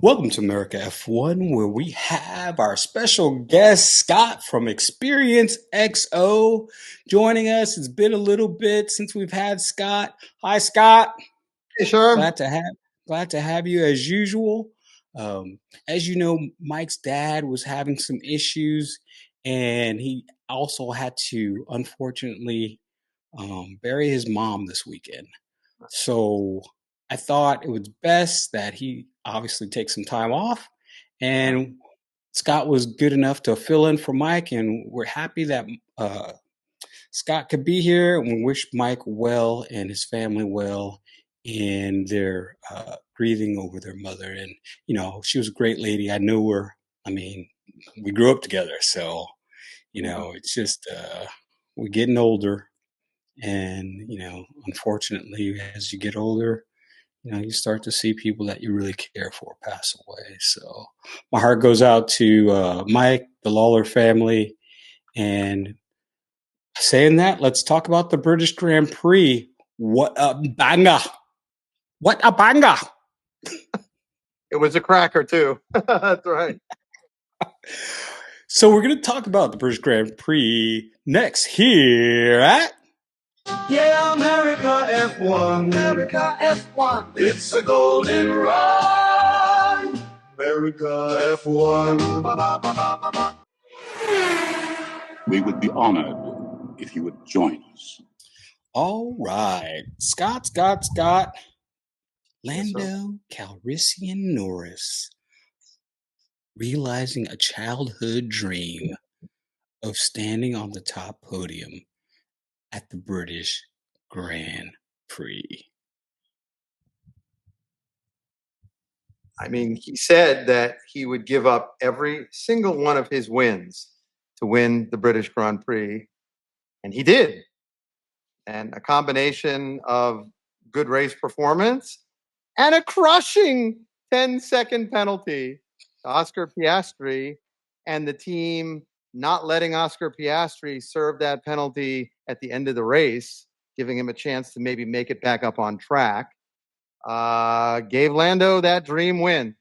Welcome to America F1, where we have our special guest, Scott from Experiences.xo, joining us. It's been a little bit since we've had Scott. Hi, Scott. Hey, sure. Glad to have you as usual. As you know, Mike's dad was having some issues, and he also had to, unfortunately, bury his mom this weekend. So I thought it was best that he obviously take some time off. And Scott was good enough to fill in for Mike. And we're happy that Scott could be here. And we wish Mike well and his family well in their grieving over their mother. And, you know, she was a great lady. I knew her. I mean, we grew up together. So, you know, it's just we're getting older. And, you know, unfortunately, as you get older, you know, you start to see people that you really care for pass away. So my heart goes out to Mike, the Lawler family. And saying that, let's talk about the British Grand Prix. What a banger! What a banger! It was a cracker, too. That's right. So we're going to talk about the British Grand Prix next here at... Yeah, America F1. America F1. It's a golden run. America F1. We would be honored if you would join us. All right. Scott. Lando Calrissian Norris realizing a childhood dream of standing on the top podium at the British Grand Prix. I mean, he said that he would give up every single one of his wins to win the British Grand Prix, and he did. And a combination of good race performance and a crushing 10-second penalty to Oscar Piastri, and the team not letting Oscar Piastri serve that penalty at the end of the race, giving him a chance to maybe make it back up on track, gave Lando that dream win.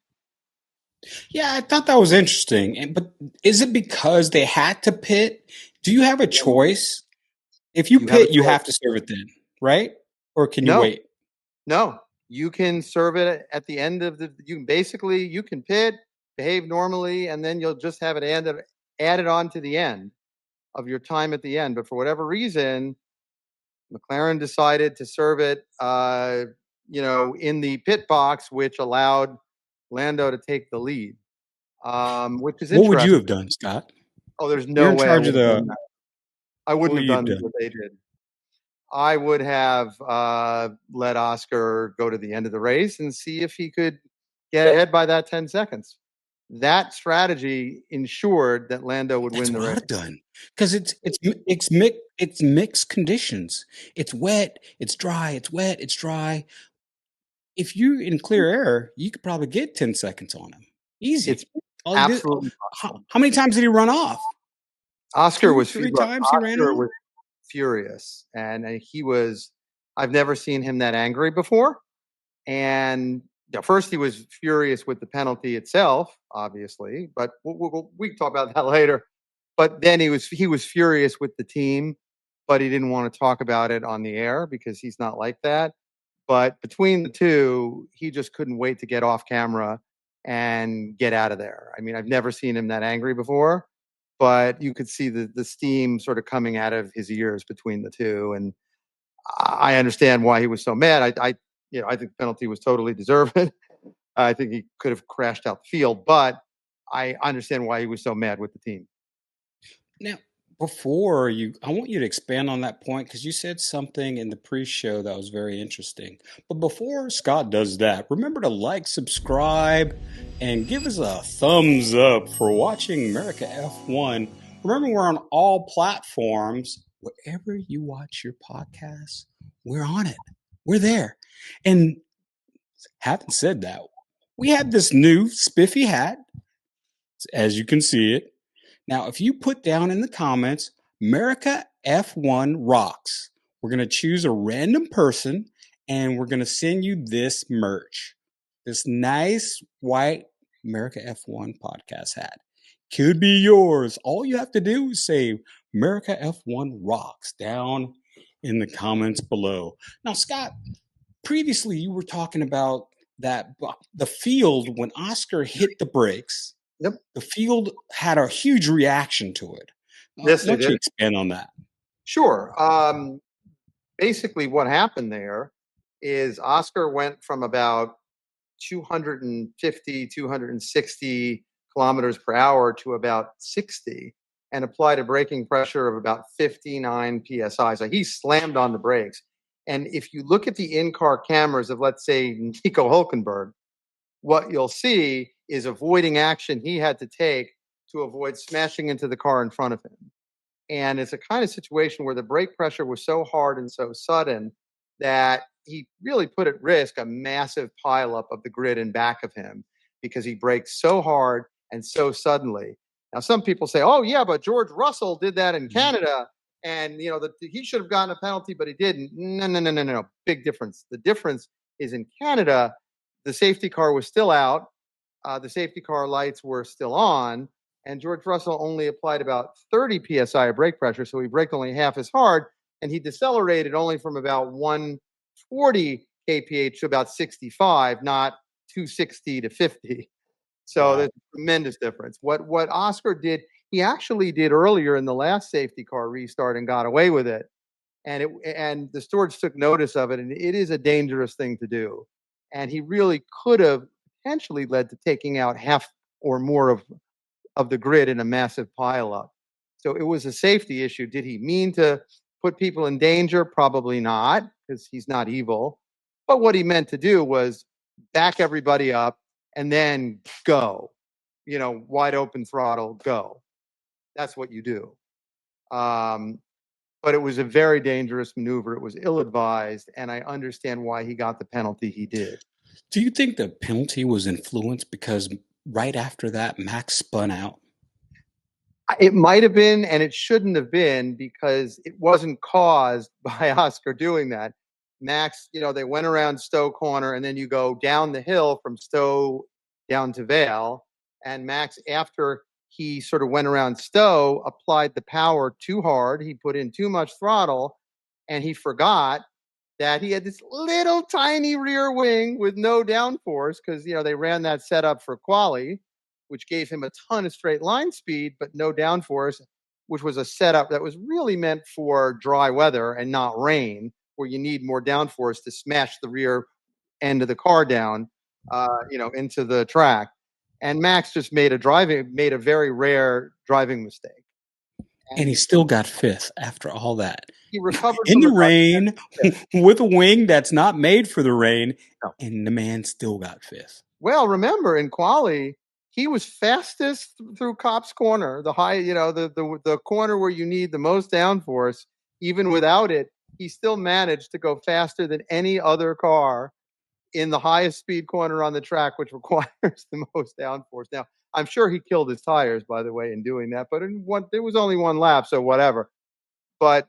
Yeah, I thought that was interesting. But is it because they had to pit? Do you have a choice? If you pit, you have to serve it then, right? Or can you wait? No, you can serve it at the end of the. You can pit, behave normally, and then you'll just have it added on to the end of your time at the end. But for whatever reason, McLaren decided to serve it, in the pit box, which allowed Lando to take the lead. Which is interesting. What would you have done, Scott? Oh, there's no You're in way charge of the. I wouldn't have done what they did. I would have let Oscar go to the end of the race and see if he could get ahead by that 10 seconds. That strategy ensured that Lando would win the race. That's what I've done, because it's mixed conditions. It's wet, it's dry, it's wet, it's dry. If you're in clear air, you could probably get 10 seconds on him. Easy. It's absolutely how many times did he run off? Oscar was three times he ran off? Was furious, and I've never seen him that angry before. And first he was furious with the penalty itself, obviously, but we can talk about that later. But then he was furious with the team, but he didn't want to talk about it on the air because he's not like that. But between the two, he just couldn't wait to get off camera and get out of there. I mean, I've never seen him that angry before, but you could see the steam sort of coming out of his ears between the two. And I understand why he was so mad. I think the penalty was totally deserved. I think he could have crashed out the field, but I understand why he was so mad with the team. Now, I want you to expand on that point, because you said something in the pre-show that was very interesting. But before Scott does that, remember to like, subscribe, and give us a thumbs up for watching America F1. Remember, we're on all platforms. Wherever you watch your podcasts, we're on it. We're there. And having said that, we have this new spiffy hat, as you can see it. Now, if you put down in the comments, America F1 rocks, we're going to choose a random person and we're going to send you this merch. this nice white America F1 podcast hat could be yours. All you have to do is say America F1 rocks down in the comments below. Now, Scott, previously you were talking about that the field, when Oscar hit the brakes, Yep. the field had a huge reaction to it. Yes, Why they don't you did. expand on that? Sure. Basically, what happened there is Oscar went from about 250, 260 kilometers per hour to about 60 and applied a braking pressure of about 59 psi. So he slammed on the brakes. And if you look at the in-car cameras of, let's say, Nico Hulkenberg, what you'll see is avoiding action he had to take to avoid smashing into the car in front of him. And it's a kind of situation where the brake pressure was so hard and so sudden that he really put at risk a massive pileup of the grid in back of him because he braked so hard and so suddenly. Now, some people say, oh, yeah, but George Russell did that in Canada. And, he should have gotten a penalty, but he didn't. No. Big difference. The difference is in Canada, the safety car was still out. The safety car lights were still on. And George Russell only applied about 30 psi of brake pressure, so he braked only half as hard, and he decelerated only from about 140 kph to about 65, not 260 to 50. So there's a tremendous difference. What Oscar did, he actually did earlier in the last safety car restart and got away with it, and the stewards took notice of it, and it is a dangerous thing to do. And he really could have potentially led to taking out half or more of the grid in a massive pileup. So it was a safety issue. Did he mean to put people in danger? Probably not, because he's not evil. But what he meant to do was back everybody up and then go. Wide open throttle, go. That's what you do. But it was a very dangerous maneuver. It was ill-advised, and I understand why he got the penalty he did. Do you think the penalty was influenced because right after that, Max spun out? It might have been, and it shouldn't have been, because it wasn't caused by Oscar doing that. Max, they went around Stowe Corner, and then you go down the hill from Stowe down to Vale. And Max, after he sort of went around Stowe, applied the power too hard. He put in too much throttle, and he forgot that he had this little tiny rear wing with no downforce because, they ran that setup for quali, which gave him a ton of straight line speed, but no downforce, which was a setup that was really meant for dry weather and not rain, where you need more downforce to smash the rear end of the car down, into the track. And Max just made a very rare driving mistake. And he still got fifth after all that. He recovered in from the rain with a wing that's not made for the rain, and the man still got fifth. Well, remember in quali, he was fastest through Copse Corner, the high, the corner where you need the most downforce. Even without it, he still managed to go faster than any other car in the highest speed corner on the track, which requires the most downforce. Now, I'm sure he killed his tires, by the way, in doing that, but there was only one lap, so whatever. But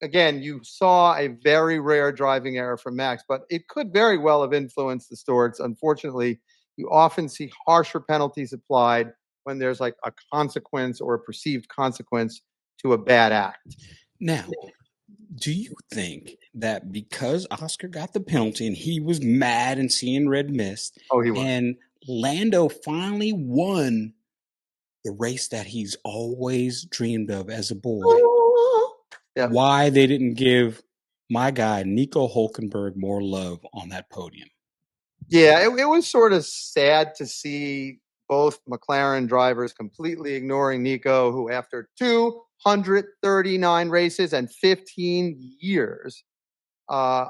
again, you saw a very rare driving error from Max, but it could very well have influenced the stewards. Unfortunately, you often see harsher penalties applied when there's like a consequence or a perceived consequence to a bad act. Now, do you think that because Oscar got the penalty and he was mad and seeing red mist, he was, and Lando finally won the race that he's always dreamed of as a boy, why they didn't give my guy Nico Hulkenberg more love on that podium? Yeah, it was sort of sad to see both McLaren drivers completely ignoring Nico, who after 239 races and 15 years, a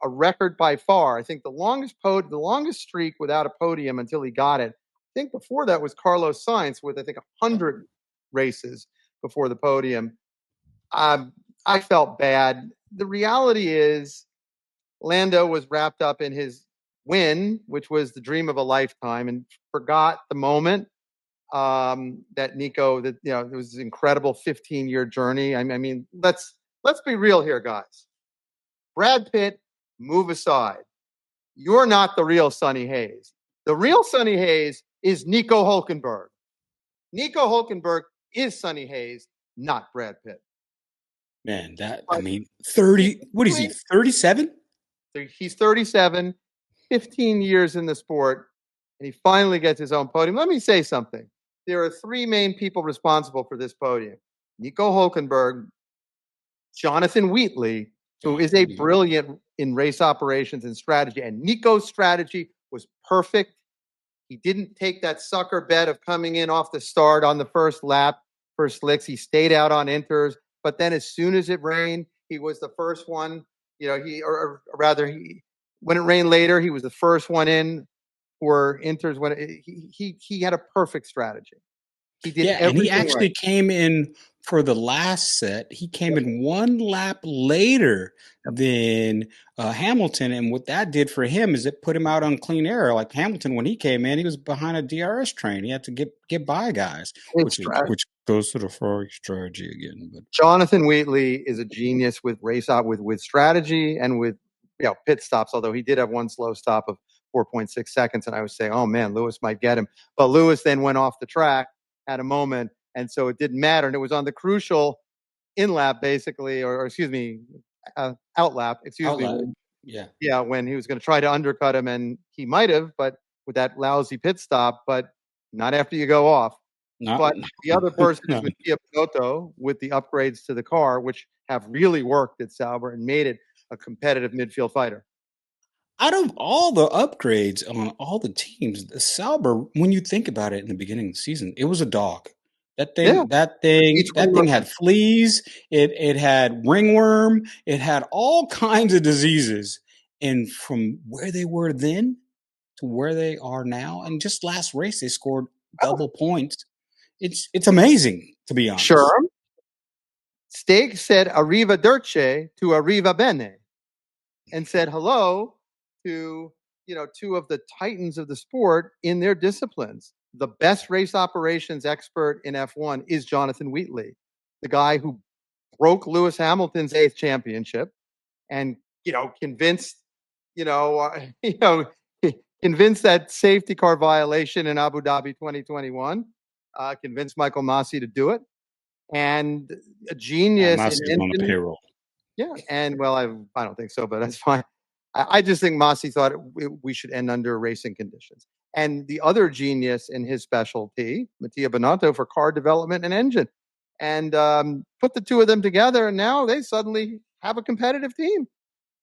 record by far. I think the longest streak without a podium until he got it. I think before that was Carlos Sainz with, I think, 100 races before the podium. I felt bad. The reality is Lando was wrapped up in his win, which was the dream of a lifetime, and forgot the moment that Nico, it was an incredible 15-year journey. I mean, let's be real here, guys. Brad Pitt, move aside. you're not the real Sonny Hayes. The real Sonny Hayes is Nico Hulkenberg. Nico Hulkenberg is Sonny Hayes, not Brad Pitt. Man, 30, what is he, 37? He's 37, 15 years in the sport, and he finally gets his own podium. Let me say something. There are three main people responsible for this podium. Nico Hulkenberg, Jonathan Wheatley, who is a brilliant in race operations and strategy. And Nico's strategy was perfect. He didn't take that sucker bet of coming in off the start on the first lap for slicks. He stayed out on inters. But then as soon as it rained, he was the first one. When it rained later, he was the first one in for inters. When he had a perfect strategy. He did everything and he actually right. came in for the last set. He came in one lap later than Hamilton, and what that did for him is it put him out on clean air. Like Hamilton, when he came in, he was behind a DRS train. He had to get by guys, which goes to the Ferrari strategy again. But Jonathan Wheatley is a genius with with strategy and with pit stops. Although he did have one slow stop of 4.6 seconds, and I was saying, oh man, Lewis might get him. But Lewis then went off the track at a moment, and so it didn't matter. And it was on the crucial in lap, basically, or excuse me, out lap. Excuse me. When he was going to try to undercut him, and he might have, but with that lousy pit stop, but not after you go off. But the other person is Mattia Binotto with the upgrades to the car, which have really worked at Sauber and made it a competitive midfield fighter. Out of all the upgrades on all the teams, the Sauber, when you think about it in the beginning of the season, it was a dog. That thing had fleas. It had ringworm. It had all kinds of diseases. And from where they were then to where they are now, and just last race they scored double points. It's amazing, to be honest. Sure. Stake said arrivederci to arriva bene, and said hello to two of the titans of the sport in their disciplines. The best race operations expert in F1 is Jonathan Wheatley, the guy who broke Lewis Hamilton's 8th championship and convinced convinced that safety car violation in Abu Dhabi 2021, convinced Michael Masi to do it, and a genius. Masi's on the payroll. Yeah, and well, I don't think so, but that's fine. I just think Masi thought we should end under racing conditions. And the other genius in his specialty, Mattia Binotto, for car development and engine. And put the two of them together, and now they suddenly have a competitive team.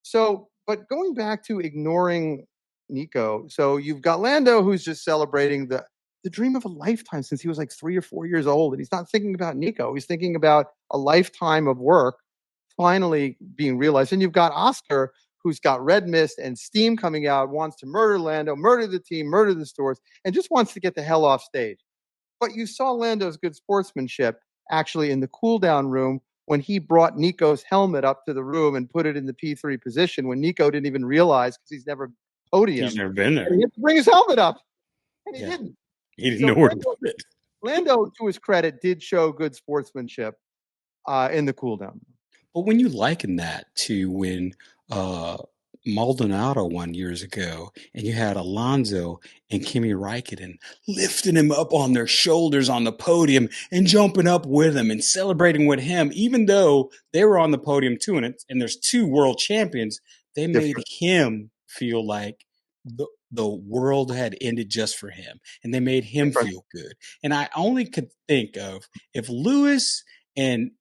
So, but going back to ignoring Nico, so you've got Lando, who's just celebrating the dream of a lifetime since he was like 3 or 4 years old. And he's not thinking about Nico. He's thinking about a lifetime of work finally being realized. And you've got Oscar, who's got red mist and steam coming out, wants to murder Lando, murder the team, murder the stores, and just wants to get the hell off stage. But you saw Lando's good sportsmanship actually in the cool down room when he brought Nico's helmet up to the room and put it in the P3 position when Nico didn't even realize, because he's never podium. He's never been there. He had to bring his helmet up, and he didn't. He didn't know where to put it. Lando, to his credit, did show good sportsmanship in the cool down. But when you liken that to when Maldonado won years ago, and you had Alonso and Kimi Räikkönen lifting him up on their shoulders on the podium and jumping up with him and celebrating with him, even though they were on the podium too, and there's 2 world champions, they made him feel like the world had ended just for him, and they made him feel good. And I only could think of if Lewis and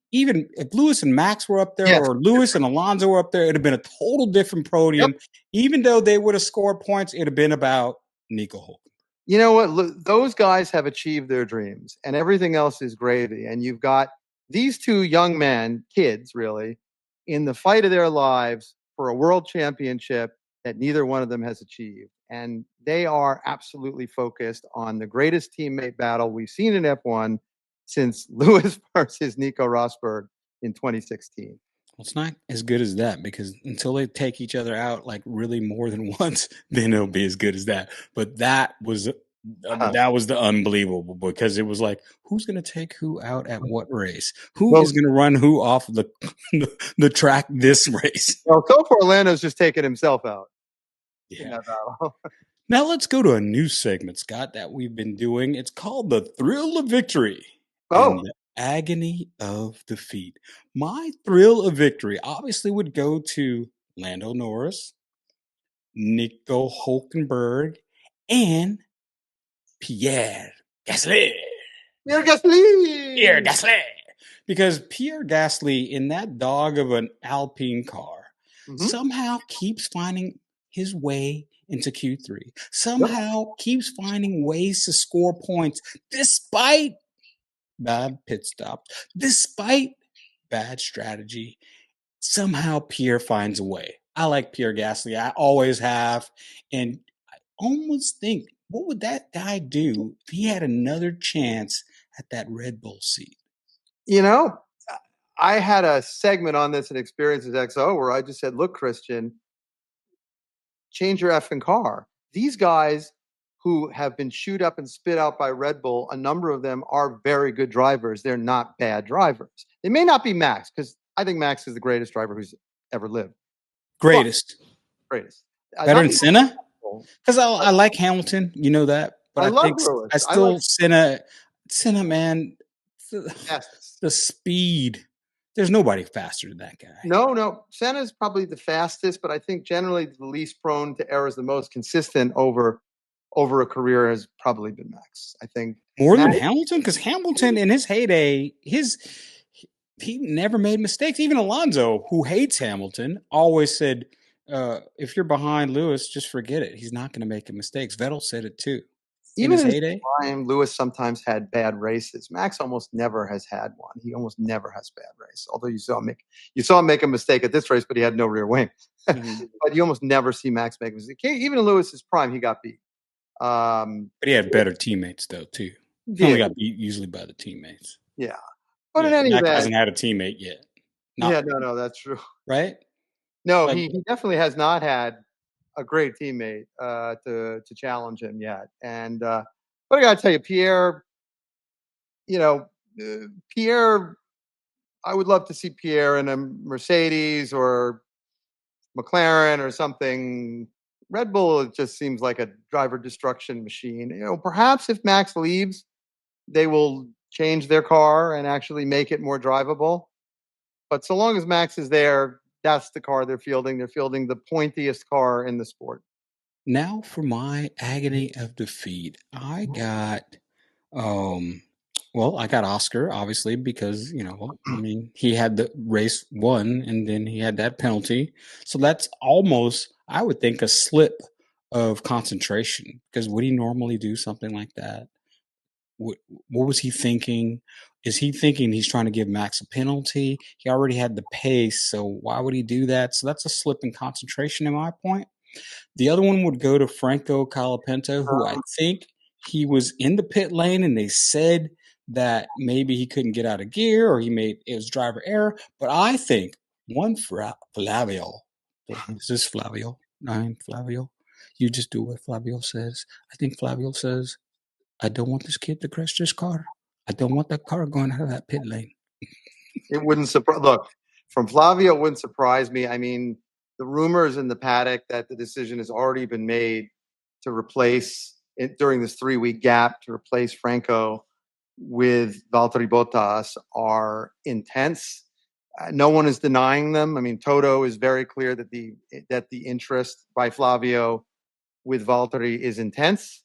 Max were up there, or Lewis and Alonso were up there, it'd have been a total different podium. Yep. Even though they would have scored points, it'd have been about Nico Hulkenberg. You know what? Those guys have achieved their dreams, and everything else is gravy. And you've got these 2 young men, kids really, in the fight of their lives for a world championship that neither one of them has achieved. And they are absolutely focused on the greatest teammate battle we've seen in F1 since Lewis versus Nico Rosberg in 2016. Well, it's not as good as that, because until they take each other out like really more than once, then it'll be as good as that. But that was the unbelievable, because it was like, who's going to take who out at what race? Who is going to run who off the track this race? Well, so far Lando's just taking himself out. in Yeah. that battle. Now let's go to a new segment, Scott, that we've been doing. It's called The Thrill of Victory and Oh, the Agony of Defeat. My thrill of victory obviously would go to Lando Norris, Nico Hulkenberg, and Pierre Gasly. Pierre Pierre Gasly. Gasly. Because Pierre Gasly, in that dog of an Alpine car, Mhm. somehow keeps finding his way into Q3, Yep. somehow keeps finding ways to score points despite bad pit stops, despite bad strategy. Somehow Pierre finds a way. I like Pierre Gasly. I always have. And I almost think, what would that guy do if he had another chance at that Red Bull seat? You know, I had a segment on this in Experiences.xo where I just said, look, Christian, change your effing car. These guys who have been chewed up and spit out by Red Bull, a number of them are very good drivers. They're not bad drivers. They may not be Max, because I think Max is the greatest driver who's ever lived. Greatest. Greatest. Better than Senna? But Because I like Hamilton, you know that. But I I love think Lewis. I I like still Senna, man, fastest. the speed. There's nobody faster than that guy. No. Senna's probably the fastest, but I think generally the least prone to errors, the most consistent over a career has probably been Max. I think More than Max, Hamilton, because Hamilton in his heyday, he never made mistakes. Even Alonso, who hates Hamilton, always said, if you're behind Lewis, just forget it. He's not going to make mistakes. Vettel said it too. In even his in his heyday, prime, Lewis sometimes had bad races. Max almost never has had one. He almost never has bad race. Although you saw him make a mistake at this race, but he had no rear wing. Mhm. But you almost never see Max make a mistake. Even in Lewis's prime, he got beat. But he had better teammates though too. He only got beat usually by the teammates. Yeah. But in Yeah, any Max event, hasn't had a teammate yet. Not no, that's true. right. No, Like he definitely has not had a great teammate to challenge him yet. And but I got to tell you, Pierre, Pierre, I would love to see Pierre in a Mercedes or McLaren or something. Red Bull, it just seems like a driver destruction machine. Perhaps if Max leaves, they will change their car and actually make it more drivable. But so long as Max is there, that's the car they're fielding. They're fielding the pointiest car in the sport. now for my agony of defeat, I got well, I got Oscar obviously because I mean he had the race won and then he had that penalty, so that's almost I would think a slip of concentration because would he normally do something like that? What was he thinking? Is he thinking he's trying to give Max a penalty? He already had the pace, so why would he do that? So that's a slip in concentration in my point. The other one would go to Franco Colapinto, who I think he was in the pit lane and they said that maybe he couldn't get out of gear or it was driver error. But I think one Flavio, is this Flavio? Nine Flavio? You just do what Flavio says. I think Flavio says, I don't want this kid to crash this car. I don't want that car going out of that pit lane. It wouldn't surprise. Look, from Flavio, it wouldn't surprise me. I mean, the rumors in the paddock that the decision has already been made to replace it during this 3-week gap to replace Franco with Valtteri Bottas are intense. No one is denying them. I mean, Toto is very clear that the interest by Flavio with Valtteri is intense,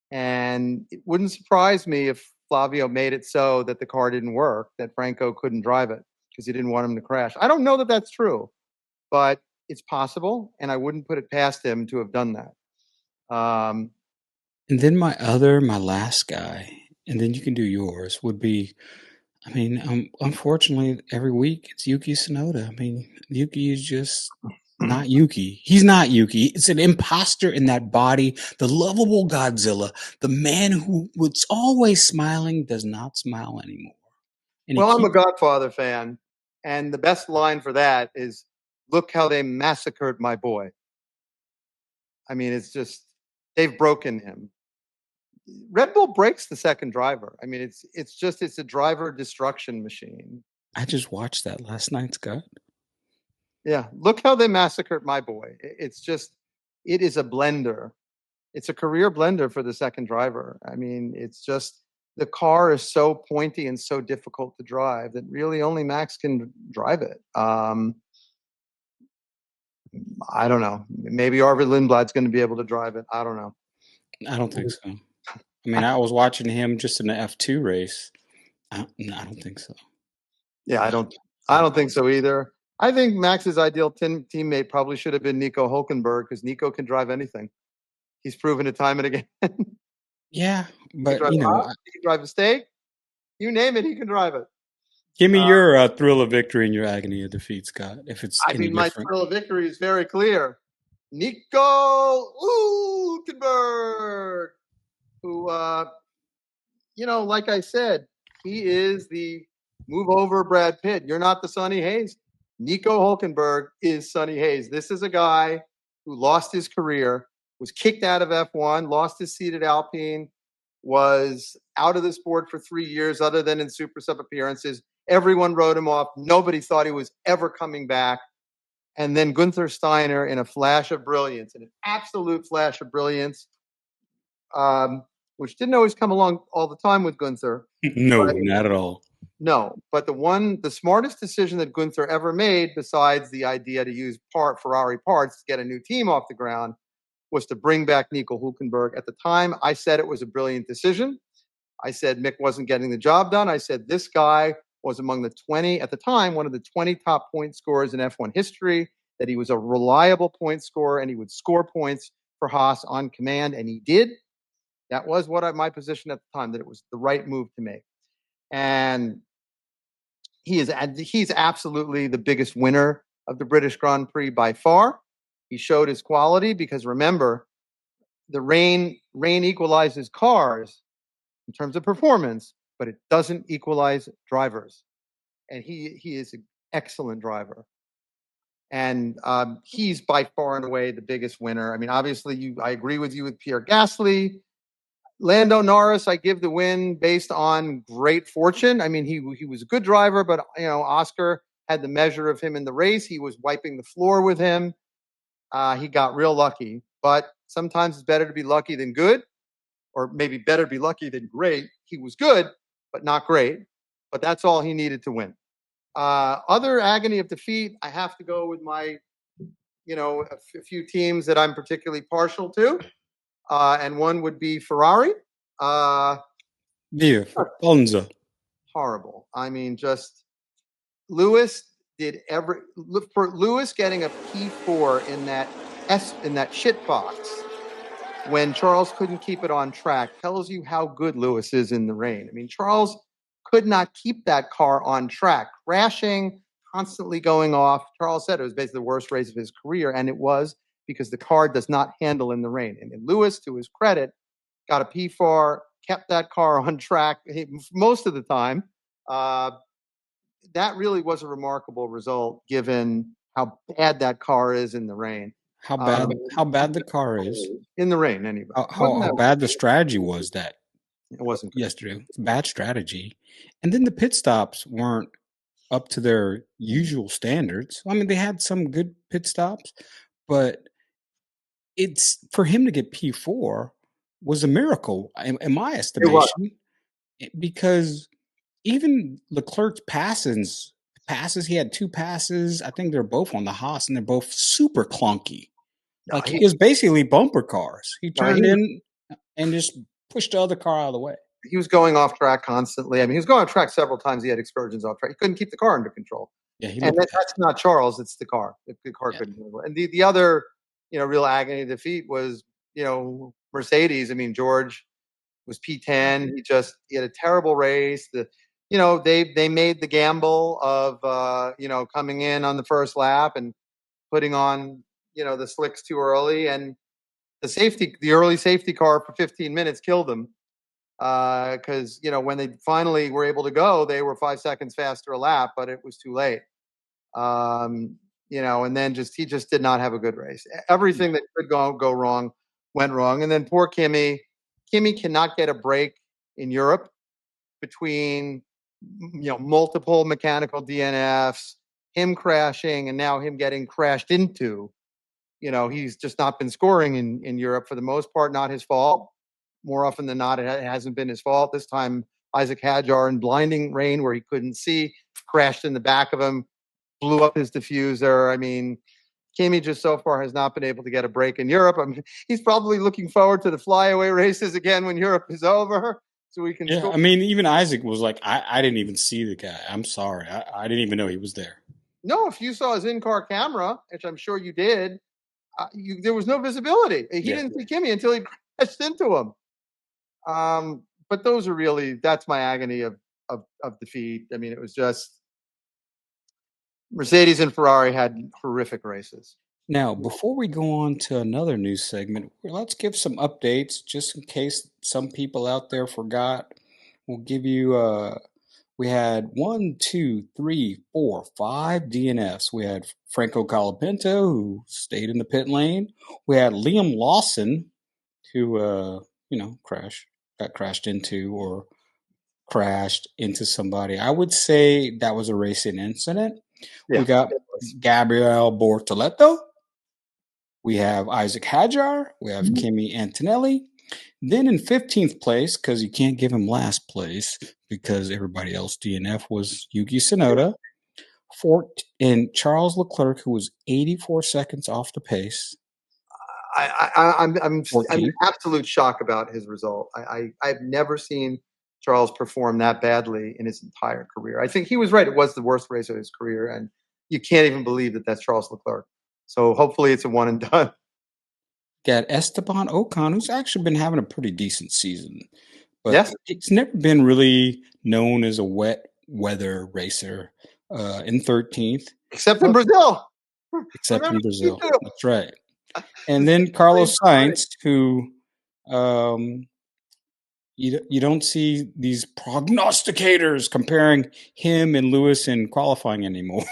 and it wouldn't surprise me if Flavio made it so that the car didn't work, that Franco couldn't drive it because he didn't want him to crash. I don't know that that's true, but it's possible, and I wouldn't put it past him to have done that. And then my last guy, and then you can do yours, would be, I mean, unfortunately, every week it's Yuki Tsunoda. I mean, Yuki is just not Yuki. He's not Yuki. It's an imposter in that body, the lovable Godzilla, the man who was always smiling, does not smile anymore. And Well, I'm a Godfather fan, and the best line for that is, "Look how they massacred my boy." I mean, it's just they've broken him. Red Bull breaks the second driver. I mean, it's a driver destruction machine. I just watched that last night, Scott. Yeah, look how they massacred my boy. It's just it is a blender. It's a career blender for the second driver. I mean, it's just the car is so pointy and so difficult to drive that really only Max can drive it. I don't know. Maybe Arvid Lindblad's going to be able to drive it. I don't know. I don't think so. I mean, I was watching him just in the F2 race. I don't think so. Yeah, I don't think so either. I think Max's ideal teammate probably should have been Nico Hulkenberg because Nico can drive anything. He's proven it time and again. Yeah, but he can drive a steak. You name it, he can drive it. Give me your thrill of victory and your agony of defeat, Scott, if it's any my different. thrill of victory is very clear. Nico Hulkenberg, who, like I said, he is the move over Brad Pitt. You're not the Sonny Hayes. Nico Hulkenberg is Sonny Hayes. This is a guy who lost his career, was kicked out of F1, lost his seat at Alpine, was out of the sport for 3 years other than in Super Sub appearances. Everyone wrote him off. Nobody thought he was ever coming back. And then Gunther Steiner, in a flash of brilliance, in an absolute flash of brilliance, which didn't always come along all the time with Gunther. No, not at all. No, but the smartest decision that Gunther ever made, besides the idea to use Ferrari parts to get a new team off the ground, was to bring back Nico Hulkenberg. At the time, I said it was a brilliant decision. I said Mick wasn't getting the job done. I said this guy was among the 20, at the time, one of the 20 top point scorers in F1 history, that he was a reliable point scorer and he would score points for Haas on command, and he did. That was my position at the time, that it was the right move to make. And he's absolutely the biggest winner of the British Grand Prix by far. He showed his quality because, remember, the rain equalizes cars in terms of performance, but it doesn't equalize drivers. And he is an excellent driver. And he's by far and away the biggest winner. I mean, obviously, I agree with you with Pierre Gasly. Lando Norris, I give the win based on great fortune. I mean, he was a good driver, but Oscar had the measure of him in the race. He was wiping the floor with him. He got real lucky. But sometimes it's better to be lucky than good, or maybe better to be lucky than great. He was good, but not great. But that's all he needed to win. Other agony of defeat, I have to go with my, a few teams that I'm particularly partial to. And one would be Ferrari. Bonza. Horrible. I mean, just Lewis for Lewis getting a P4 in that shit box when Charles couldn't keep it on track tells you how good Lewis is in the rain. I mean, Charles could not keep that car on track, crashing, constantly going off. Charles said it was basically the worst race of his career, and it was because the car does not handle in the rain. And Lewis, to his credit, got a P4, kept that car on track most of the time. That really was a remarkable result, given how bad that car is in the rain. How bad the car is in the rain, anyway. How bad the strategy was that it wasn't good. Yesterday. It's bad strategy, and then the pit stops weren't up to their usual standards. I mean, they had some good pit stops, but it's for him to get P4 was a miracle in my estimation, because even Leclerc's passes, he had 2 passes. I think they're both on the Haas, and they're both super clunky. Like, it was basically bumper cars. He turned in and just pushed the other car out of the way. He was going off track constantly. I mean, he was going off track several times. He had excursions off track. He couldn't keep the car under control. Yeah, and that's not Charles. It's the car. The car couldn't handle it. And the other, real agony of defeat was, Mercedes. I mean, George was P10. He had a terrible race. They made the gamble of, coming in on the first lap and putting on, the slicks too early, and the early safety car for 15 minutes killed them. Because when they finally were able to go, they were 5 seconds faster a lap, but it was too late. And then he just did not have a good race. Everything that could go wrong went wrong. And then poor Kimi cannot get a break in Europe between multiple mechanical DNFs, him crashing, and now him getting crashed into he's just not been scoring in Europe for the most part. Not his fault. More often than not, it hasn't been his fault. This time, Isaac Hadjar in blinding rain where he couldn't see, crashed in the back of him, blew up his diffuser. I mean, Kimi just so far has not been able to get a break in Europe. He's probably looking forward to the flyaway races again when Europe is over, so we can. Yeah, I mean, even Isaac was like, I didn't even see the guy. I'm sorry, I didn't even know he was there. No, if you saw his in-car camera, which I'm sure you did, there was no visibility. He didn't see Kimi until he crashed into him. But those are that's my agony of defeat. I mean, it was just Mercedes and Ferrari had horrific races. Now, before we go on to another news segment, let's give some updates just in case some people out there forgot. We'll give you we had 1, 2, 3, 4, 5 DNFs. We had Franco Colapinto, who stayed in the pit lane. We had Liam Lawson, who got crashed into or crashed into somebody. I would say that was a racing incident. Yeah, we got Gabriel Bortoleto. We have Isaac Hadjar. We have Kimi Antonelli. Then in 15th place, because you can't give him last place because everybody else DNF, was Yuki Tsunoda. And Charles Leclerc, who was 84 seconds off the pace. I'm in absolute shock about his result. I've never seen Charles perform that badly in his entire career. I think he was right. It was the worst race of his career, and you can't even believe that that's Charles Leclerc. So hopefully it's a one and done. Got Esteban Ocon, who's actually been having a pretty decent season. But it's never been really known as a wet weather racer in 13th. Except in Brazil. Except in Brazil. That's right. And then Carlos Sainz, who you don't see these prognosticators comparing him and Lewis in qualifying anymore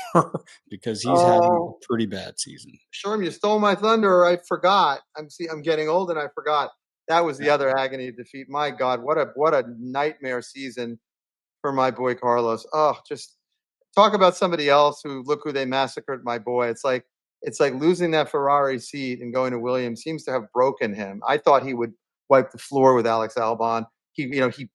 because he's having a pretty bad season. Sherm, you stole my thunder. I forgot. I'm getting old and I forgot. That was the other agony of defeat. My God, what a nightmare season for my boy Carlos. Oh, just talk about somebody else who look who they massacred, my boy. It's like losing that Ferrari seat and going to Williams seems to have broken him. I thought he would wipe the floor with Alex Albon. He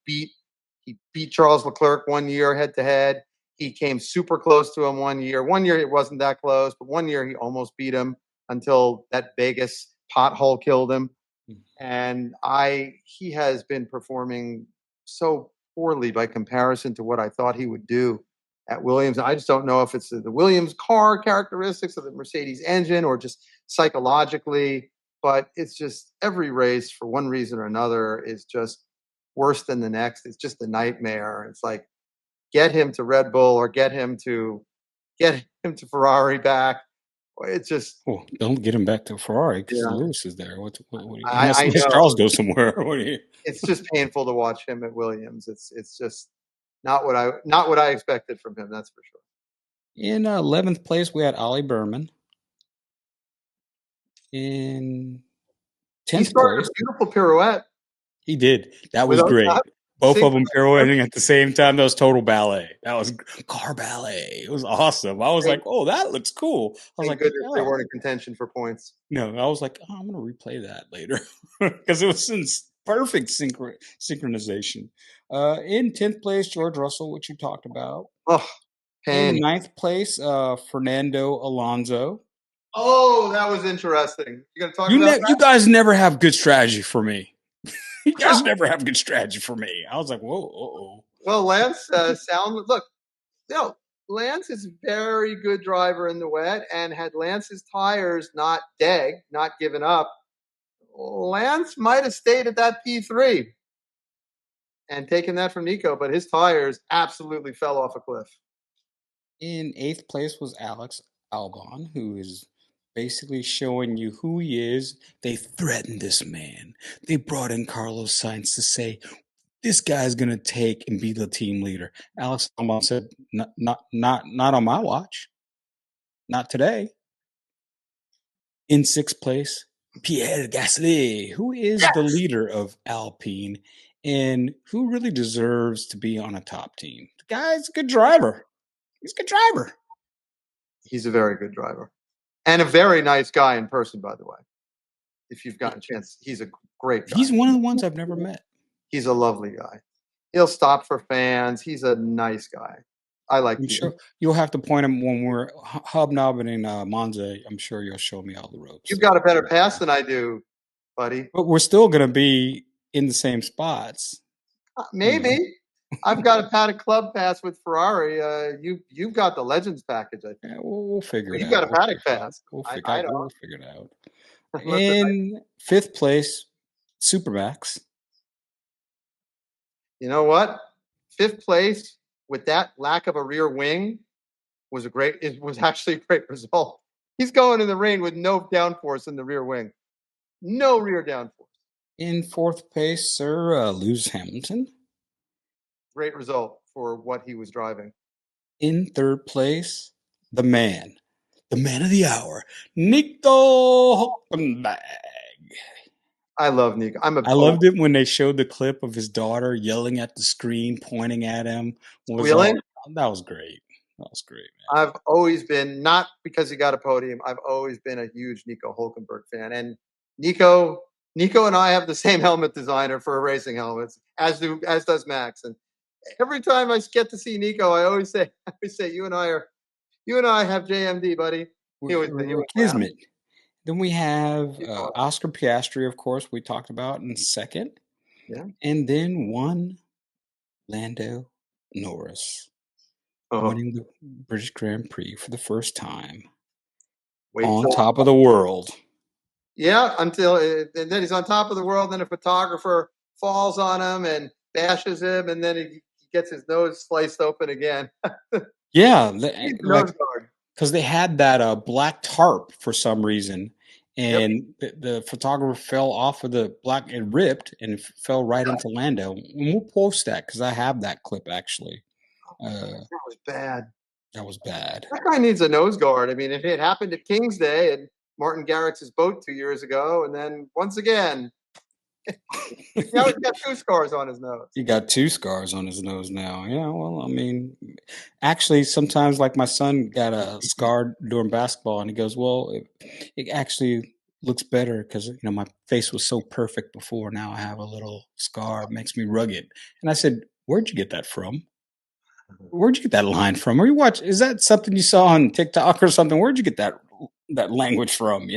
beat Charles Leclerc 1 year head to head. He came super close to him 1 year. 1 year it wasn't that close, but 1 year he almost beat him until that Vegas pothole killed him. And he has been performing so poorly by comparison to what I thought he would do at Williams. And I just don't know if it's the Williams car characteristics of the Mercedes engine or just psychologically, but it's just every race for one reason or another is just worse than the next. It's just a nightmare. It's like, get him to Red Bull or get him to Ferrari back. It's just don't get him back to Ferrari because Lewis is there. What I know. Charles go somewhere. It's just painful to watch him at Williams. It's just not what I expected from him. That's for sure. In 11th place, we had Ollie Berman. In 10th he started place, a beautiful pirouette. He did. That was great. Both of them pirouetting at the same time. That was total ballet. That was car ballet. It was awesome. I was like, oh, that looks cool. I was like, goodness they weren't in contention for points. No, I was like, I'm going to replay that later because it was in perfect synchronization. In 10th place, George Russell, which you talked about. Oh, pain. In 9th place, Fernando Alonso. Oh, that was interesting. You going to talk about that? You guys never have good strategy for me. You guys never have good strategy for me. I was like, whoa, Well, Lance, Lance is a very good driver in the wet, and had Lance's tires not given up, Lance might have stayed at that P3 and taken that from Nico, but his tires absolutely fell off a cliff. In 8th place was Alex Albon, who is basically showing you who he is. They threatened this man. They brought in Carlos Sainz to say, this guy's going to take and be the team leader. Alex Albon said, not on my watch. Not today. In 6th place, Pierre Gasly, who is the leader of Alpine and who really deserves to be on a top team. The guy's a good driver. He's a good driver. He's a very good driver. And a very nice guy in person, by the way. If you've gotten a chance, he's a great guy. He's one of the ones I've never met. He's a lovely guy. He'll stop for fans. He's a nice guy. I like I'm Peter. sure you'll have to point him when we're hobnobbing in Monza. I'm sure you'll show me all the ropes. You've got a better pass than I do, buddy. But we're still going to be in the same spots. Maybe. I've got a Paddock Club pass with Ferrari. You've got the Legends package, I think. Yeah, we'll figure it out. You've got a Paddock pass. We'll I figure it out. Listen, In 5th place, Supermax. You know what? 5th place with that lack of a rear wing was actually a great result. He's going in the rain with no downforce in the rear wing. No rear downforce. In 4th place, Sir Lewis Hamilton. Great result for what he was driving. In 3rd place, the man of the hour, Nico Hulkenberg. I love Nico. I loved it when they showed the clip of his daughter yelling at the screen, pointing at him. That was great. That was great, man. I've always been, not because he got a podium, I've always been a huge Nico Hulkenberg fan. And Nico and I have the same helmet designer for racing helmets, as does Max. And every time I get to see Nico, I always say, you and I have JMD, buddy. We're kismet. Then we have Oscar Piastri, of course, we talked about in 2nd. Yeah. And then Lando Norris, winning the British Grand Prix for the first time. On top of the world. Yeah, and then he's on top of the world, and then a photographer falls on him and bashes him, and then he gets his nose sliced open again. Yeah, because they had that black tarp for some reason, and the photographer fell off of the black and ripped and fell right into Lando. And we'll post that because I have that clip actually. That was bad. That was bad. That guy needs a nose guard. I mean, if it happened at King's Day and Martin Garrix's boat 2 years ago, and then once again, now he's got 2 scars on his nose. He got 2 scars on his nose now. Yeah, well, I mean, actually, sometimes like my son got a scar during basketball, and he goes, "Well, it actually looks better because my face was so perfect before. Now I have a little scar. It makes me rugged." And I said, "Where'd you get that from? Where'd you get that line from? Or you watch? Is that something you saw on TikTok or something? Where'd you get that language from?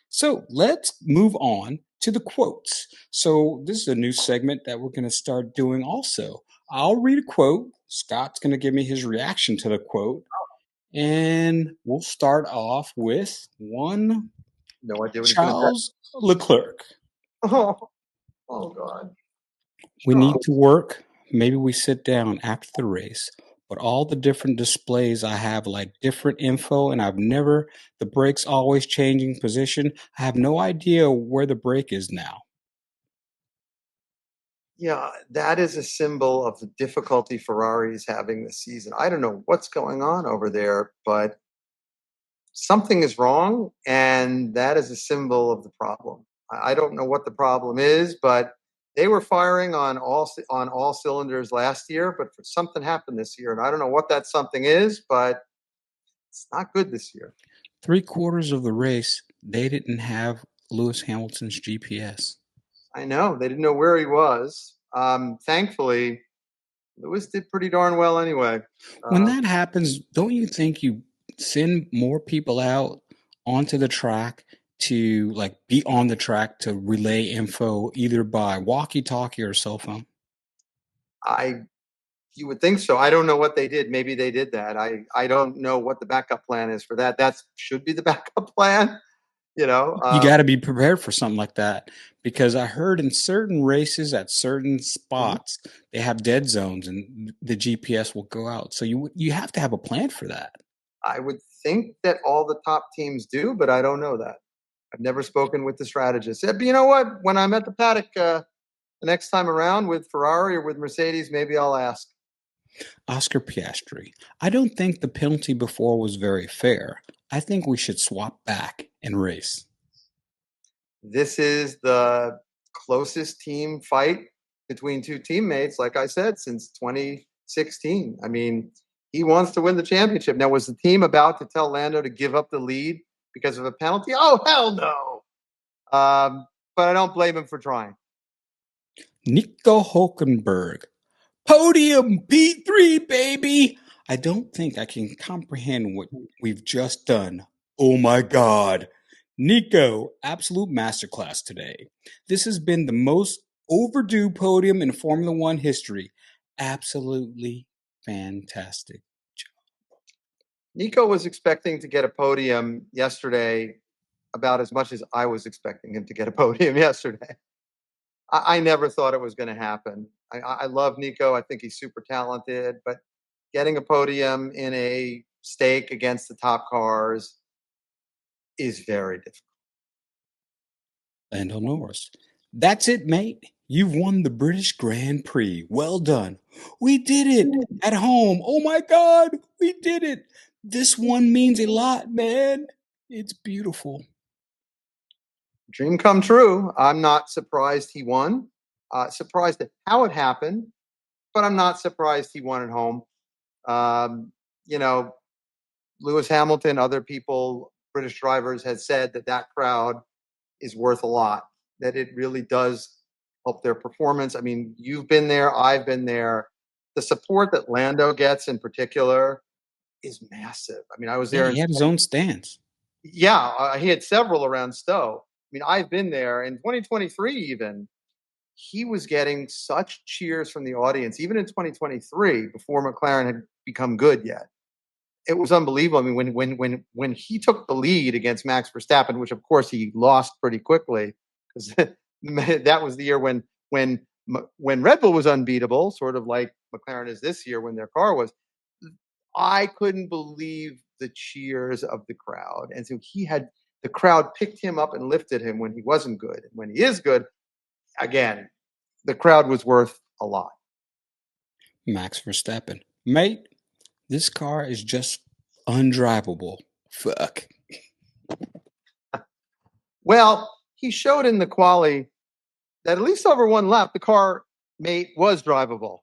So let's move on to the quotes. So this is a new segment that we're going to start doing also. I'll read a quote. Scott's going to give me his reaction to the quote. And we'll start off with one. No idea what Charles Leclerc. Oh God. We need to work. Maybe we sit down after the race. But all the different displays I have, like different info, and the brake's always changing position. I have no idea where the brake is now. Yeah, that is a symbol of the difficulty Ferrari is having this season. I don't know what's going on over there, but something is wrong, and that is a symbol of the problem. I don't know what the problem is, but they were firing on all cylinders last year, but something happened this year, and I don't know what that something is, but it's not good this year. 3/4 of the race, they didn't have Lewis Hamilton's GPS. I know. They didn't know where he was. Thankfully, Lewis did pretty darn well anyway. When that happens, don't you think you send more people out onto the track to be on the track to relay info either by walkie-talkie or cell phone? You would think so. I don't know what they did. Maybe they did that. I don't know what the backup plan is for that. That should be the backup plan. You got to be prepared for something like that, because I heard in certain races at certain spots they have dead zones and the GPS will go out. So you have to have a plan for that. I would think that all the top teams do, but I don't know that. I've never spoken with the strategist. But you know what? When I'm at the paddock the next time around with Ferrari or with Mercedes, maybe I'll ask. Oscar Piastri. I don't think the penalty before was very fair. I think we should swap back and race. This is the closest team fight between 2 teammates, like I said, since 2016. I mean, He wants to win the championship. Now, was the team about to tell Lando to give up the lead because of a penalty? Oh, hell no. But I don't blame him for trying. Nico Hulkenberg. Podium P3, baby. I don't think I can comprehend what we've just done. Oh my God. Nico, absolute masterclass today. This has been the most overdue podium in Formula One history. Absolutely fantastic. Nico was expecting to get a podium yesterday about as much as I was expecting him to get a podium yesterday. I never thought it was going to happen. I love Nico. I think he's super talented, but getting a podium in a stake against the top cars is very difficult. Lando Norris. That's it, mate. You've won the British Grand Prix. Well done. We did it at home. Oh my God, we did it. This one means a lot, man. It's beautiful. Dream come true. I'm not surprised he won. Surprised at how it happened, but I'm not surprised he won at home. You know, Lewis Hamilton, other people, British drivers had said that crowd is worth a lot, that it really does help their performance. I mean, you've been there, I've been there. The support that Lando gets in particular is massive. I mean, I was there. Yeah, he had his own stands. Yeah, he had several around Stowe. I mean, I've been there in 2023 even. He was getting such cheers from the audience, even in 2023, before McLaren had become good yet. It was unbelievable. I mean, when he took the lead against Max Verstappen, which of course he lost pretty quickly, because that was the year when Red Bull was unbeatable, sort of like McLaren is this year when their car was. I couldn't believe the cheers of the crowd, and so the crowd picked him up and lifted him when he wasn't good, and when he is good, again, the crowd was worth a lot. Max Verstappen. Mate, this car is just undrivable. Fuck. Well, he showed in the quali that at least over one lap, the car, mate, was drivable.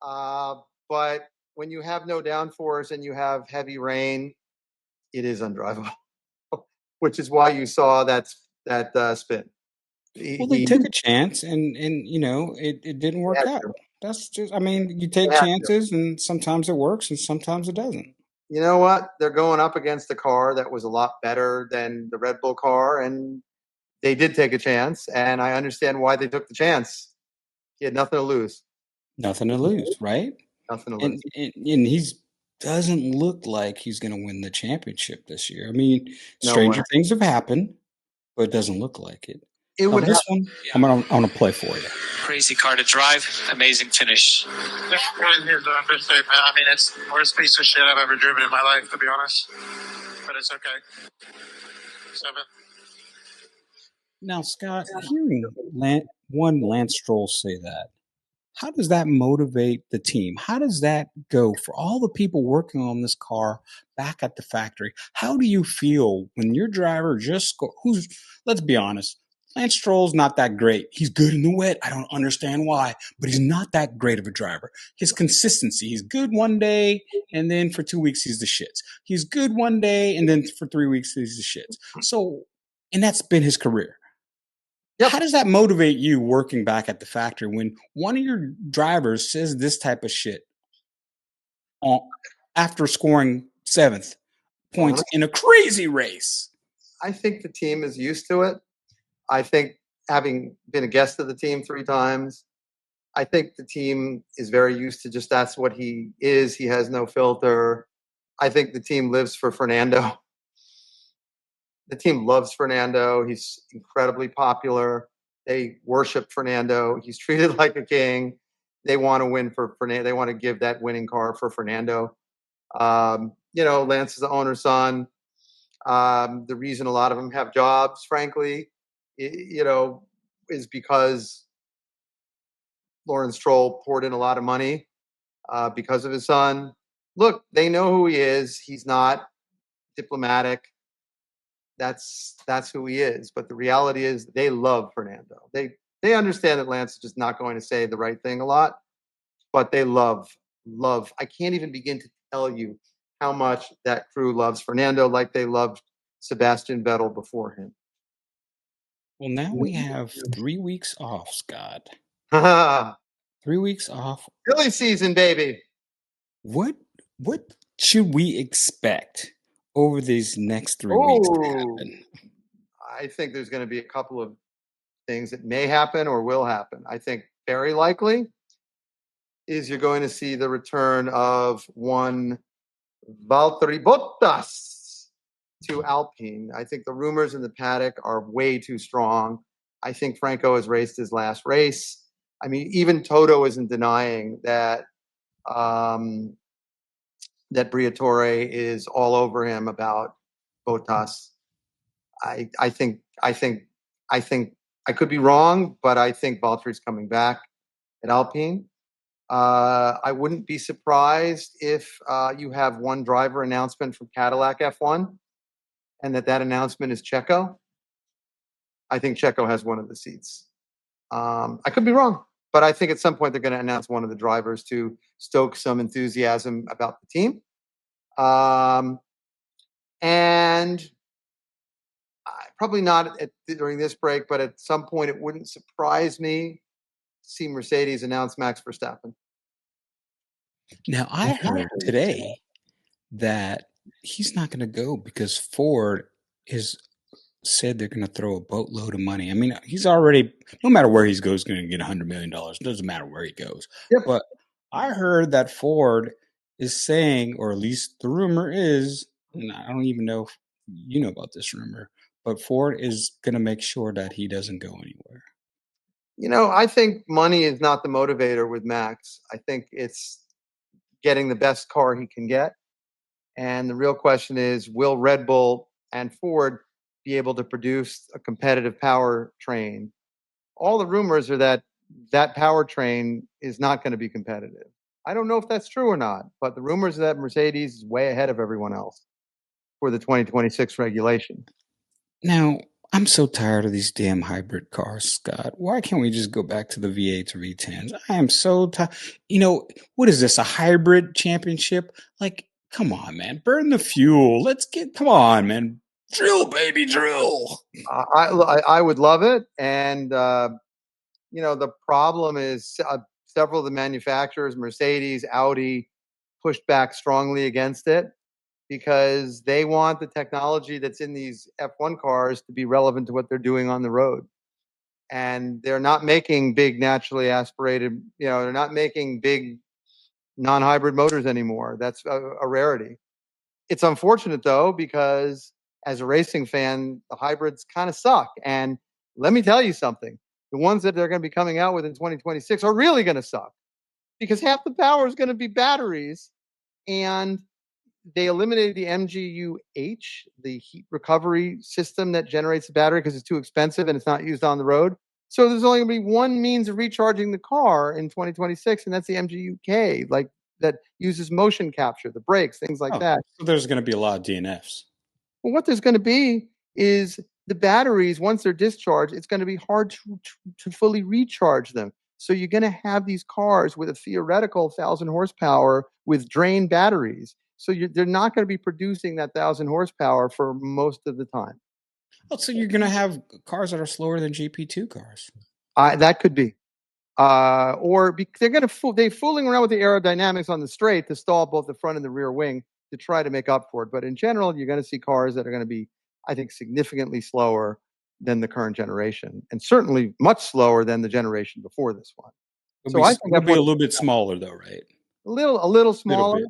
But when you have no downforce and you have heavy rain, it is undrivable, which is why you saw that spin. Well, they took a chance, and you know it didn't work out. That's just, I mean, you take chances, and sometimes it works, and sometimes it doesn't. You know what? They're going up against a car that was a lot better than the Red Bull car, and they did take a chance, and I understand why they took the chance. He had nothing to lose. Nothing to lose, right? Nothing to lose. And he's doesn't look like he's going to win the championship this year. I mean, stranger things have happened, but it doesn't look like it. It would this one, I'm gonna play for you. Crazy car to drive, amazing finish. I mean, it's the worst piece of shit I've ever driven in my life, to be honest. But it's okay. 7. Now, Scott, hearing Lance Stroll say that, how does that motivate the team? How does that go for all the people working on this car back at the factory? How do you feel when your driver let's be honest, Lance Stroll's not that great. He's good in the wet. I don't understand why, but he's not that great of a driver. His consistency, he's good one day, and then for 2 weeks, he's the shits. He's good one day, and then for 3 weeks, he's the shits. So, and that's been his career. Yep. How does that motivate you working back at the factory when one of your drivers says this type of shit after scoring 7th points in a crazy race? I think the team is used to it. I think, having been a guest of the team 3 times, I think the team is very used to just that's what he is. He has no filter. I think the team lives for Fernando. The team loves Fernando. He's incredibly popular. They worship Fernando. He's treated like a king. They want to win for Fernando. They want to give that winning car for Fernando. You know, Lance is the owner's son. The reason a lot of them have jobs, frankly, you know, is because Lawrence Stroll poured in a lot of money because of his son. Look, they know who he is. He's not diplomatic. That's who he is. But the reality is they love Fernando. They understand that Lance is just not going to say the right thing a lot, but they love. I can't even begin to tell you how much that crew loves Fernando, like they loved Sebastian Vettel before him. Well, now we have 3 weeks off, Scott. Silly 3 weeks off. season, baby. What should we expect over these next 3 weeks to happen? I think there's going to be a couple of things that may happen or will happen. I think very likely is you're going to see the return of one Valtteri Bottas to Alpine. I think the rumors in the paddock are way too strong. I think Franco has raced his last race. I mean, even Toto isn't denying that that Briatore is all over him about Bottas. I think I could be wrong, but I think Valtteri's coming back at Alpine. I wouldn't be surprised if you have one driver announcement from Cadillac F1 and that announcement is Checo. I think Checo has one of the seats. I could be wrong, but I think at some point they're going to announce one of the drivers to stoke some enthusiasm about the team. And probably not during this break, but at some point it wouldn't surprise me to see Mercedes announce Max Verstappen. Now, I heard today that he's not going to go because Ford has said they're going to throw a boatload of money. I mean, he's already, no matter where he goes, going to get $100 million. It doesn't matter where he goes. Yep. But I heard that Ford is saying, or at least the rumor is, and I don't even know if you know about this rumor, but Ford is going to make sure that he doesn't go anywhere. You know, I think money is not the motivator with Max. I think it's getting the best car he can get. And the real question is, will Red Bull and Ford be able to produce a competitive powertrain? All the rumors are that powertrain is not going to be competitive. I don't know if that's true or not, but the rumors are that Mercedes is way ahead of everyone else for the 2026 regulation. Now, I'm so tired of these damn hybrid cars, Scott. Why can't we just go back to the V8s or V10s? I am so tired. You know, what is this, a hybrid championship? Like, come on, man. Burn the fuel. Come on, man. Drill, baby, drill. I would love it. And, you know, the problem is several of the manufacturers, Mercedes, Audi, pushed back strongly against it because they want the technology that's in these F1 cars to be relevant to what they're doing on the road. And they're not making big naturally aspirated, you know, they're not making big non-hybrid motors anymore. That's a rarity. It's unfortunate though, because as a racing fan, the hybrids kind of suck. And let me tell you something, the ones that they're going to be coming out with in 2026 are really going to suck because half the power is going to be batteries. And they eliminated the MGU-H, the heat recovery system that generates the battery because it's too expensive and it's not used on the road. So there's only going to be one means of recharging the car in 2026, and that's the MGU-K, like that uses motion capture, the brakes, things like that. So there's going to be a lot of DNFs. Well, what there's going to be is the batteries, once they're discharged, it's going to be hard to fully recharge them. So you're going to have these cars with a theoretical 1,000 horsepower with drained batteries. So they're not going to be producing that 1,000 horsepower for most of the time. Oh, so you're going to have cars that are slower than GP2 cars. That could be. Or they're going to they're fooling around with the aerodynamics on the straight to stall both the front and the rear wing to try to make up for it. But in general, you're going to see cars that are going to be, I think, significantly slower than the current generation, and certainly much slower than the generation before this one. I think it'll be a little bit smaller, though, right? A little smaller.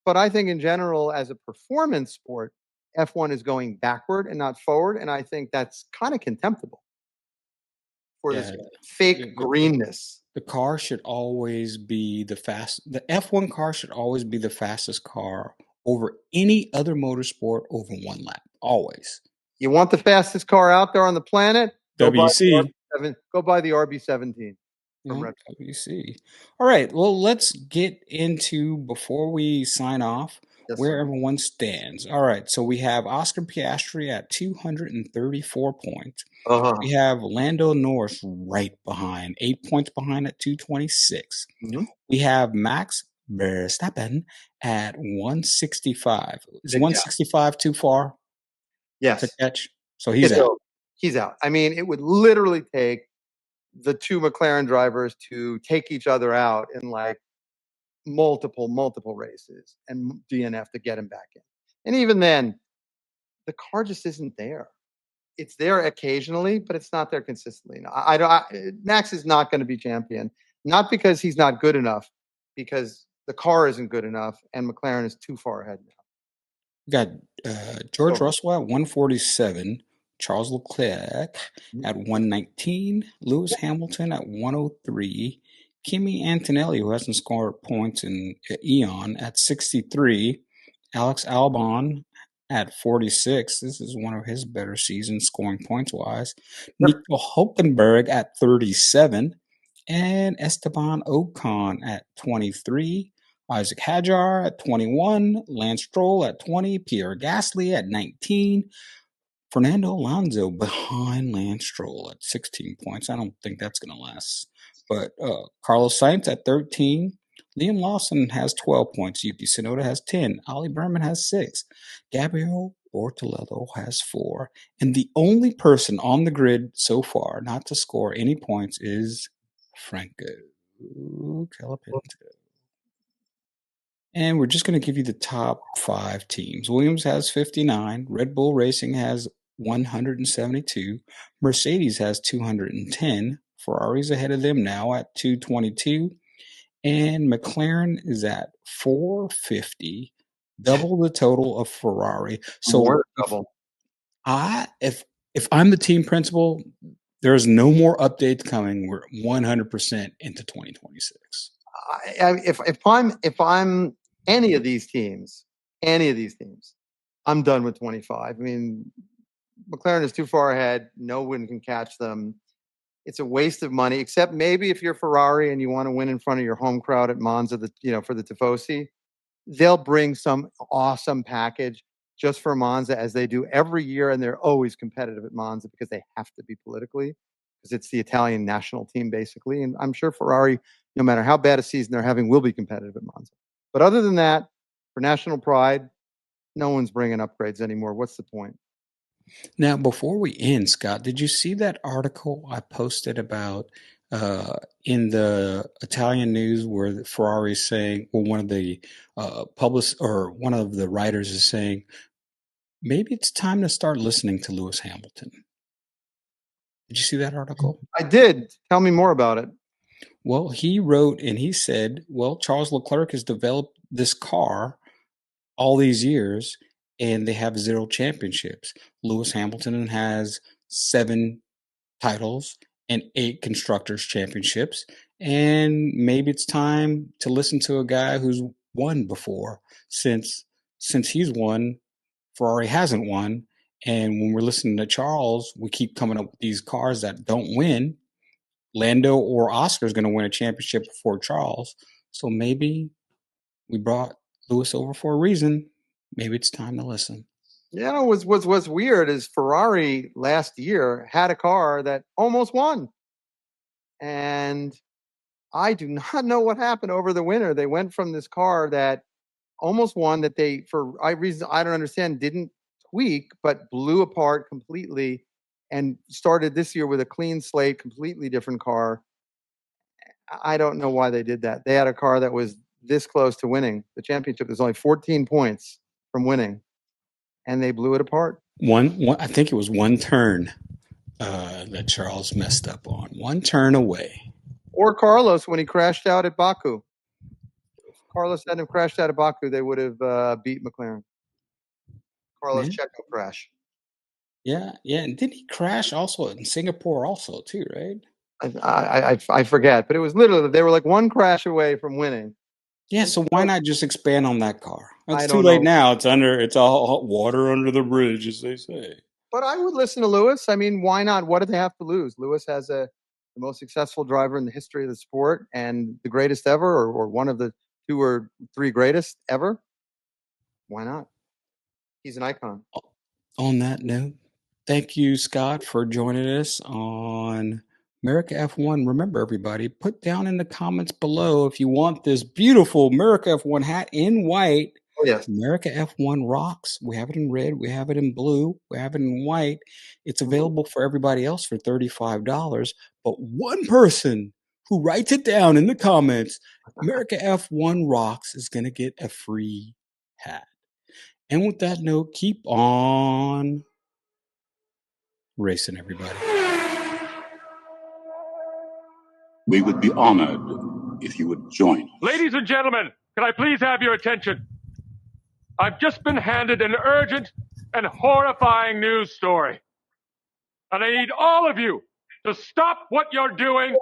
But I think in general, as a performance sport, F1 is going backward and not forward, and I think that's kind of contemptible for this fake greenness. The car should always be the F1 car should always be the fastest car over any other motorsport over one lap. Always. You want the fastest car out there on the planet? WC. Go buy the RB17 from WC. All right. Well, let's get into, before we sign off, where everyone stands. All right. So we have Oscar Piastri at 234 points. We have Lando Norris right behind, 8 points behind at 226. We have Max Verstappen at 165. Is Yeah. 165 too far to Yes. catch? So he's It's out. over. He's out. I mean, it would literally take the two McLaren drivers to take each other out in like multiple races and DNF to get him back in. And even then, the car just isn't there. It's there occasionally, but it's not there consistently. Max is not going to be champion, not because he's not good enough, because the car isn't good enough, and McLaren is too far ahead now. We got George Russell at 147, Charles Leclerc at 119, Lewis Hamilton at 103, Kimi Antonelli, who hasn't scored points in Eon, at 63, Alex Albon at 46. This is one of his better seasons scoring points-wise. Nico Hulkenberg at 37, and Esteban Ocon at 23. Isaac Hadjar at 21, Lance Stroll at 20, Pierre Gasly at 19, Fernando Alonso behind Lance Stroll at 16 points. I don't think that's going to last. But Carlos Sainz at 13, Liam Lawson has 12 points, Yuki Tsunoda has 10, Ollie Berman has 6, Gabriel Bortoleto has 4, and the only person on the grid so far not to score any points is Franco Colapinto. And we're just going to give you the top 5 teams. Williams has 59. Red Bull Racing has 172. Mercedes has 210. Ferrari's ahead of them now at 222. And McLaren is at 450. Double the total of Ferrari. So More double. If I'm the team principal, there's no more updates coming. We're 100% into 2026. If I'm any of these teams, I'm done with 25. I mean, McLaren is too far ahead. No one can catch them. It's a waste of money, except maybe if you're Ferrari and you want to win in front of your home crowd at Monza, for the Tifosi, they'll bring some awesome package just for Monza, as they do every year, and they're always competitive at Monza because they have to be politically, because it's the Italian national team basically. And I'm sure Ferrari, no matter how bad a season they're having, will be competitive at Monza. But other than that, for national pride, no one's bringing upgrades anymore. What's the point? Now, before we end, Scott, did you see that article I posted about in the Italian news where Ferrari is saying, well, one of the one of the writers is saying, maybe it's time to start listening to Lewis Hamilton. Did you see that article? I did. Tell me more about it. Well, he wrote and he said, well, Charles Leclerc has developed this car all these years, and they have 0 championships. Lewis Hamilton has 7 titles and 8 constructors championships, and maybe it's time to listen to a guy who's won before. Since he's won, Ferrari hasn't won, and when we're listening to Charles, we keep coming up with these cars that don't win. Lando or Oscar is going to win a championship before Charles, so maybe we brought Lewis over for a reason. Maybe it's time to listen. Yeah, what's weird is Ferrari last year had a car that almost won. And I do not know what happened over the winter. They went from this car that almost won, that they, for reasons I don't understand, didn't tweak, but blew apart completely, and started this year with a clean slate, completely different car. I don't know why they did that. They had a car that was this close to winning the championship. There's only 14 points from winning, and they blew it apart. One I think it was one turn that Charles messed up on. One turn away. Or Carlos when he crashed out at Baku. If Carlos hadn't crashed out at Baku, they would have beat McLaren. Carlos Checo crash. Yeah. And didn't he crash also in Singapore also too, right? I forget, but it was literally, they were like one crash away from winning. Yeah, so why not just expand on that car? It's too don't late know. now. It's all hot water under the bridge, as they say. But I would listen to Lewis. I mean, why not? What did they have to lose? Lewis has the most successful driver in the history of the sport, and the greatest ever, or one of the 2 or 3 greatest ever. Why not? He's an icon. On that note, thank you, Scott, for joining us on America F1. Remember, everybody, put down in the comments below if you want this beautiful America F1 hat in white. Oh, yes. America F1 rocks. We have it in red. We have it in blue. We have it in white. It's available for everybody else for $35. But one person who writes it down in the comments, America F1 rocks, is going to get a free hat. And with that note, keep on racing, everybody. We would be honored if you would join us. Ladies and gentlemen, can I please have your attention? I've just been handed an urgent and horrifying news story. And I need all of you to stop what you're doing